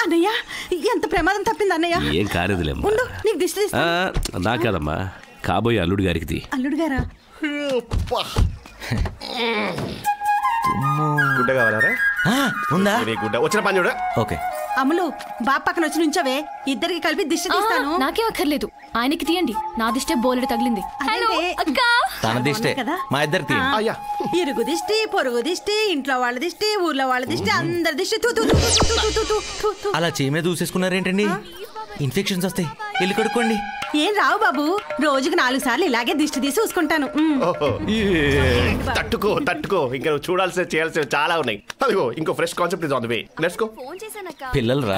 అన్నయ్య ఎంత ప్రమాదం తప్పింది అన్నయ్య. ఏం కాలేదులేమ్మా. నీకు దిష్టి తీస్తా. నా కాదమ్మా, కాబోయే అల్లుడు గారికి. అల్లుడు గారా? గుడ్డ కావాలరా? ఉందా? గుడ్డ వచ్చిన పని చూడ. ఓకే అమ్ములు బాబు పక్కన వచ్చి నుంచవే, ఇద్దరికి కలిపి దిష్టి తీస్తాను. నాకే అక్కర్లేదు, ఆయనకి తీయండి. నా దిష్టే బోలెడు తగిలింది. తన దిష్టే మా ఇద్దరు తీయండి. ఇరుగు దిష్టి, పొరుగు దిష్టి, ఇంట్లో వాళ్ళ దిష్టి, ఊర్లో వాళ్ళ దిష్టి, అందరి దిష్టి. అలా చీమే దూసేసుకున్నారేంటండి? ఇన్ఫెక్షన్స్ వస్తాయి, వెళ్ళి కడుక్కోండి. ఏం రావు బాబు, రోజుకి 4 సార్లు ఇలాగే దిష్టి తీసి చూసుకుంటాను. తట్టుకో తట్టుకో, ఇంకా చూడాల్సి చేయాల్సి చాలా ఉన్నాయి. అదిగో ఇంకో fresh concept is on the way. Let's go. పిల్లలు రా,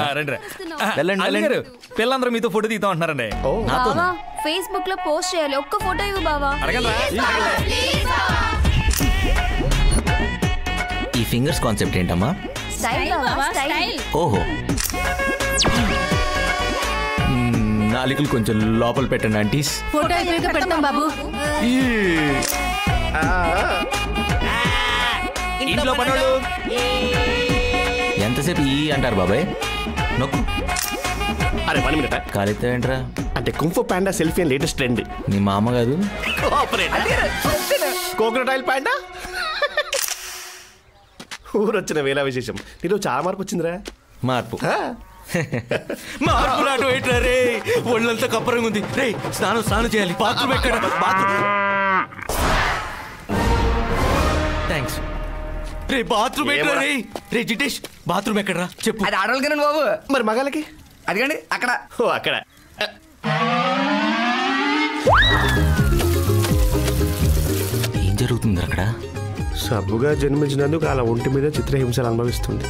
వెళ్ళండి. పిల్లలందరూ మీతో ఫోటో తీద్దాం అంటున్నారండి. ఫేస్బుక్ లో పోస్ట్ చేయాలి, ఒక్క ఫోటో ఇవ్వు బావా. ఈ ఫింగర్స్ కాన్సెప్ట్ ఏంటమ్మా? ఓహో, నాలుగులు కొంచెం లోపల పెట్టండి ఆంటీస్. ఫోటో అయిపోయాక పెడతాం బాబు. ఇంట్లో పనులు ఎంతసేపు ఈ అంటారు బాబాయ్? నొక్కు. అరే 1 మినిట్. కాలితో ఏంట్రా? అంటే kung fu panda selfie and latest trend. నీ మామ కాదు? Coconut oil panda. ఊరొచ్చిన వేళ విశేషం. నీలో చాలా మార్పు వచ్చిందిరా. మార్పు మార్పు నాటు ఏంట్రా రే? ఒళ్ళంతా కప్పరంగా ఉంది రే. స్నానం చేయాలి. బాత్రూమ్ ఎక్కడ? థ్యాంక్స్ రే. బాత్రూమ్ ఎక్కడ రే? రే జిటేష్, బాత్రూమ్ ఎక్కడరా చెప్పు. అది ఆడవాళ్ళకి బాబు. మరి మగాళ్ళకి? అదిగండి అక్కడ. ఓ అక్కడ. ఏం జరుగుతుంది అక్కడ? సబ్బుగా జన్మించినందుకు అలా ఒంటి మీద చిత్రహింసలు అనుభవిస్తుంది.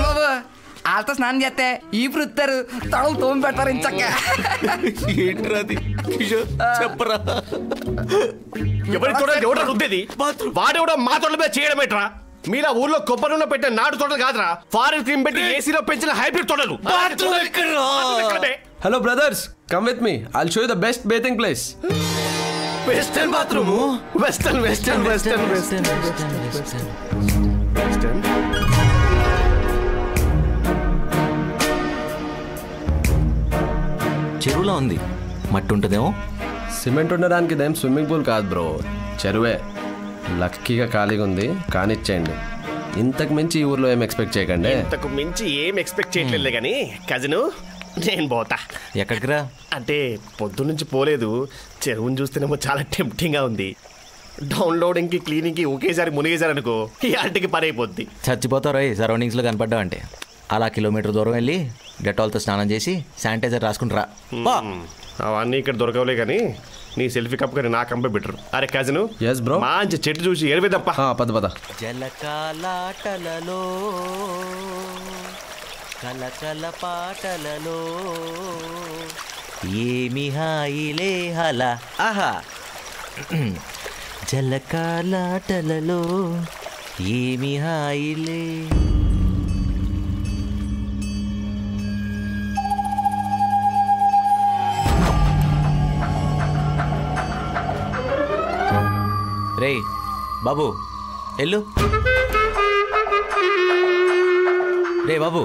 బాబు వాళ్ళతో స్నానం చేస్తే ఈ వృత్తారు తడలు తోమి పెట్టారు. ఇంచక్క ఏంట్రాది? చెప్పరా. ఎవరి తోట ఎవడ రుద్దేది? వాడెవడో మా తోట మీద చేయడం ఏంట్రా? మీలా ఊర్లో కొబ్బరి నూనె పెట్టిన నాటు తోటలు కాదురా, ఫారెన్ క్రీమ్ పెట్టి ఏసీలో పెంచిన హైబ్రిడ్ తోటలు. Hello brothers, come with me. I'll show you the best bathing place. Western bathroom. Western. చెరువులో ఉంది, మట్టి ఉంటుందేమో. సిమెంట్ ఉండడానికి ఇదేం స్విమ్మింగ్ పూల్ కాదు బ్రో, చెరువే. లక్కీగా ఖాళీగా ఉంది, కానిచ్చేయండి. ఇంతకు మించి ఈ ఊర్లో ఏం ఎక్స్పెక్ట్ చేయకండి. ఇంతకు మించి ఏం ఎక్స్పెక్ట్ చేయట్లేదు కానీ కజిను నేను పోతా. ఎక్కడికి రా? అంటే పొద్దున్నుంచి పోలేదు. చెరువుని చూస్తేనేమో చాలా టెంప్టింగ్గా ఉంది. డౌన్లోడింగ్కి క్లీనింగ్కి ఒకేసారి మునిగేశారనుకో ఈ ఆంటికి పని అయిపోద్ది. చచ్చిపోతారు సరౌండింగ్స్లో కనపడ్డావు అంటే. అలా కిలోమీటర్ దూరం వెళ్ళి డెటాల్తో స్నానం చేసి శానిటైజర్ రాసుకుంటారా. అవన్నీ ఇక్కడ దొరకవులే కానీ నీ సెల్ఫీ కప్ కానీ నా కంపే బెటర్. అరే కజిను, ఎస్ బ్రో, మంచి చెట్టు చూసి ఎరవేదప్ప. పద. జలకాలాటలలో కలకల పాటలలో ఏమి హాయిలే హలా ఆహా. జలకాలాటలలో ఏమి హాయిలే. రే బాబు వెళ్ళు. రే బాబు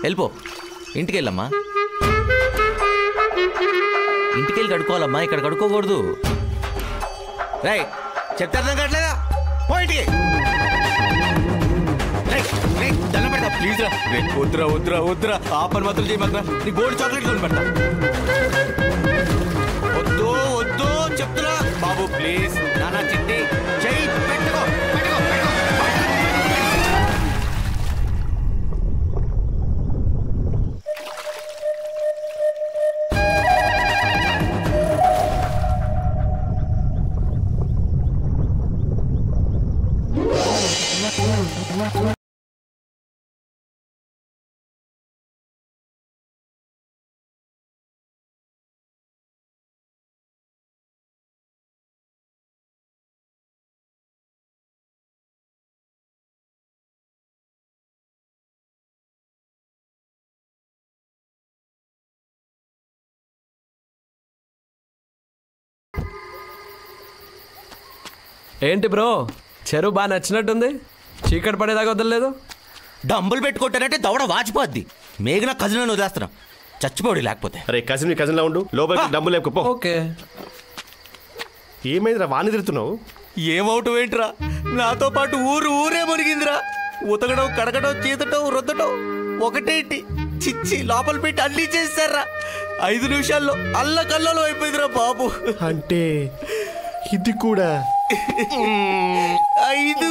వెళ్ళిపో. ఇంటికి వెళ్ళమ్మా. ఇంటికి వెళ్ళి కడుక్కోవాలమ్మా, ఇక్కడ కడుక్కోకూడదు. రే చెప్తే అర్థం కావట్లేదా? పో ఇంటికి. దండం పెడతా ప్లీజ్ రా. వద్దురా ఆ పని మాత్రం చేయమాకరా. నీ గోల్డ్ చాక్లెట్ కొని పెడతా. వద్దు చెప్తున్నా బాబు ప్లీజ్. నానా చిట్టి చెయ్యి పెట్టుకో. ఏంటి బ్రో, చెరువు బాగా నచ్చినట్టుంది. చీకటి పడేదాకా వదలలేదు. డంబులు పెట్టుకుంటానంటే దవడ వాచిపోద్ది. మేఘన కజిన్ వదిలేస్తున్నాం, చచ్చిపోడు లేకపోతే. అరే కజిన్ లా ఉండు, లోపలికి డబ్బు లేకపో. ఓకే. ఏమైందిరా వాణి తిరుగుతున్నావు? ఏమవుతావు ఏంట్రా, నాతో పాటు ఊరే మునిగిందిరా. ఉతకడం, కడగడం, చీతటం, రుద్దటం ఒకటేంటి, చిచ్చి లోపల పెట్టి అల్లి చేస్తారా. 5 నిమిషాల్లో అల్లకల్లలో అయిపోయిందిరా బాబు. అంటే ఇది కూడా 5.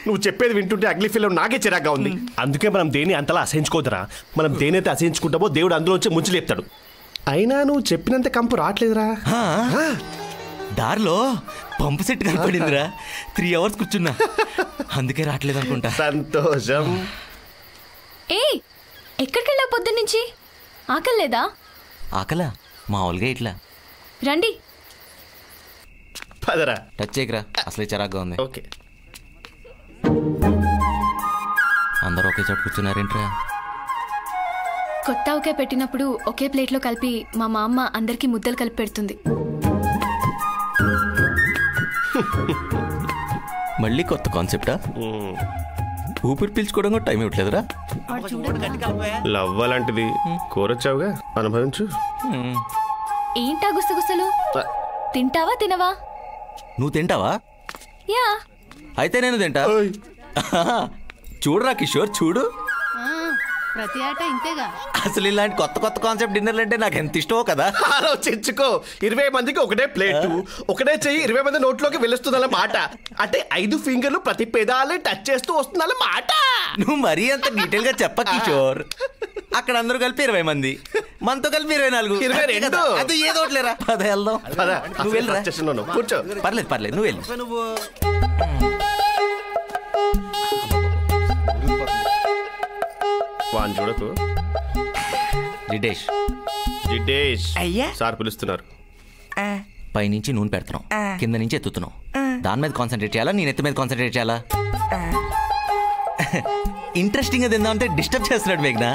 నువ్వు చెప్పేది వింటుంటే అగ్లీ ఫీల్ నాకే చిరాగ్గా ఉంది. అందుకే మనం దేన్ని అంతలా అసహించుకోదరా. మనం దేనైతే అసహించుకుంటామో దేవుడు అందులోంచి ముంచి లేపుతాడు. అయినా నువ్వు చెప్పినంత కంపు రావట్లేదురా. దారిలో పంపు సెట్ కనపడిందిరా. 3 అవర్స్ కూర్చున్నా, అందుకే రావట్లేదు అనుకుంటా. సంతోషం. ఏ ఎక్కడికి వెళ్ళావు పొద్దున్నుంచి? ఆకలి లేదా? ఆకలా? మామూలుగా ఇట్లా. రండి. పదరా. టచ్ చేయకరా, అసలే చిరాగ్గా ఉంది. ఓకే. అందరూ ఒకే చోట కూర్చున్నారేంట్రా? కొత్త ఒకే పెట్టినప్పుడు ఒకే ప్లేట్లో కలిపి మా అమ్మ అందరికీ ముద్దలు కలిపి పెడుతుంది. మళ్ళీ కొత్త కాన్సెప్టా? ఊపిరి పీల్చుకోవడం కూడా టైం ఇవ్వట్లేదురా. లవ్ అలాంటిది. కోరొచ్చావుగా, అనుభవించు. ఏంటా గుసగుసలు? తింటావా తినవా? నువ్వు తింటావా? యా. అయితే నేను తింటా. చూడరా కిషోర్, చూడు. ప్రతి ఆట ఇంతేగా. అసలు ఇలాంటి కొత్త కాన్సెప్ట్ డిన్నర్లు అంటే నాకు ఎంత ఇష్టమో కదా. ఆలోచించుకో, 20 మందికి ఒకటే ప్లేటు, ఒకటే చెయ్యి 20 మంది నోట్లోకి వెళ్ళొస్తుందన్న మాట. అంటే 5 ఫింగర్లు ప్రతి పెదాలని టచ్ చేస్తూ వస్తుందన్న మాట. నువ్వు మరీ అంత డీటెయిల్ గా చెప్ప కిషోర్. అక్కడ అందరూ కలిపి 20 మంది, మనతో కలిపి 24. 22. అది ఏదో ఒకటిలేరా. పద వెళ్దాం. నువ్వు వెళ్ళరా. కూర్చో. పర్లేదు నువ్వు వెళ్ళు. వాన్ చూడకు. జిడ్డేష్ అయ్యా సార్ పిలుస్తున్నారు. పైనుంచి నూనె పెడుతున్నాం, కింద నుంచి ఎత్తుతున్నాం. దాని మీద కాన్సన్ట్రేట్ చేయాలా, నేను ఎత్తు మీద కాన్సన్ట్రేట్ చేయాలా? ఇంట్రెస్టింగ్ గా తిందామంటే డిస్టర్బ్ చేస్తున్నాడు మేఘ్నా.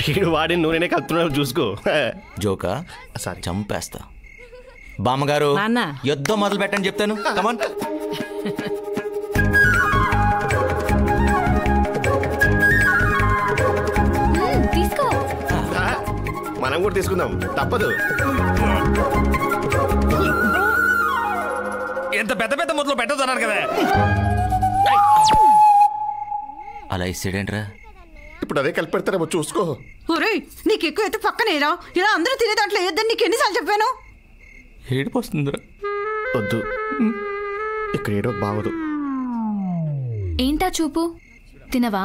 వీడు వాడి నూనెనే కలుపుతున్నాడు, చూసుకో. జోకా సారీ, చంపేస్తా. బామ్మగారు యుద్ధం మొదలు పెట్టని చెప్తాను. కమాన్. తీసుకో. మనం కూడా తీసుకుందాం, తప్పదు. ఎంత పెద్ద మొదలు పెట్టదన్నారు కదా. అలా ఇస్తాడేంట్రా? ఇప్పుడు అదే కలిపి పెడతారేమో, చూసుకో. ఒరేయ్, నీకు ఎక్కువ అయితే పక్కనేరా. ఇలా అందరూ తినే దాంట్లో వేద్దని నీకు ఎన్నిసార్లు చెప్పాను? ఏడుపు వస్తుందిరా. వద్దు, ఇక్కడ ఏడో బాగోదు. ఏంటా చూపు? తినవా?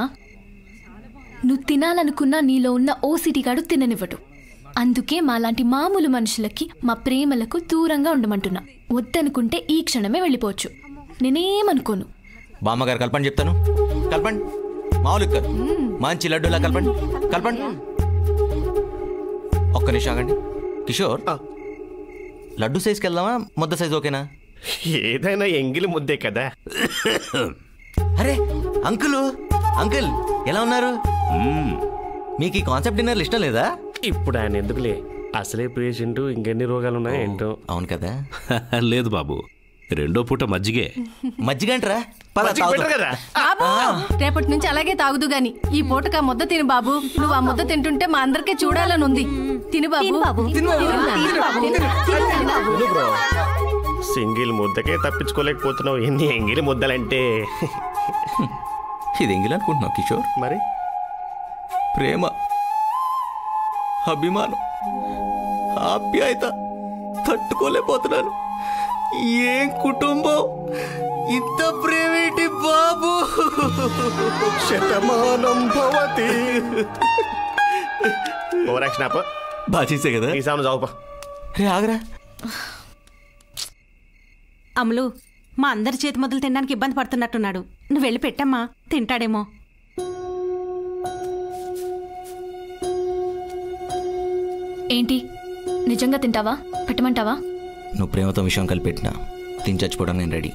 నువ్వు తినాలనుకున్నా నీలో ఉన్న ఓసిటీ గాడు తిననివ్వడు. అందుకే మాలాంటి మామూలు మనుషులకి మా ప్రేమలకు దూరంగా ఉండమంటున్నా. వద్దనుకుంటే ఈ క్షణమే వెళ్ళిపోవచ్చు, నేనేమనుకోను. బామ్మగారు కలపండి చెప్తాను. కలపండి, మామూలు కాదు, మంచి లడ్డూలా కలపండి. ఒక్క నిమిషం ఆగండి. కిషోర్, లడ్డు సైజ్కి వెళ్దామా, ముద్ద సైజ్ ఓకేనా? ఏదైనా ఎంగిలి ముద్దే కదా. అరే అంకుల్ ఎలా ఉన్నారు? మీకు ఈ కాన్సెప్ట్ డిన్నర్లు ఇష్టం లేదా? ఇప్పుడు ఆయన ఎందుకులే, అసలే పేషెంట్, ఇంకెన్ని రోగాలు ఉన్నాయి ఏంటో. అవును కదా. లేదు బాబు, 2వ పూట మజ్జిగే. మజ్జిగంటరా? కదా. రేపటి నుంచి అలాగే తాగుదు గాని ఈ పూటగా ముద్ద తిను బాబు. నువ్వు ఆ ముద్ద తింటుంటే మా అందరికీ చూడాలని ఉంది. తిను బాబు. సింగిల్ ముద్దకే తప్పించుకోలేకపోతున్నావు, ఎన్ని ఎంగిలి ముద్దలంటే. ఇది ఎంగిల్ అనుకుంటున్నావు కిషోర్? మరి ప్రేమ, అభిమానం, ఆప్యాయత తట్టుకోలేకపోతున్నాను. ఏం కుటుంబం, ఇంత ప్రేమేంటి బాబు. శతమానం భవతి. ఓవరాక్షన్ ఆపు. బాగా చేసే కదా. ఈ సామెను చదువుపా. రే ఆగరా. అమలు, మా అందరి చేతి మొదలు తినడానికి ఇబ్బంది పడుతున్నట్టున్నాడు. నువ్వు వెళ్ళి పెట్టమ్మా, తింటాడేమో. ఏంటి, నిజంగా తింటావా? పెట్టమంటావా? నువ్వు ప్రేమతో విషయం కలిపెట్టినా తిని చచ్చిపోవడం నేను రెడీ.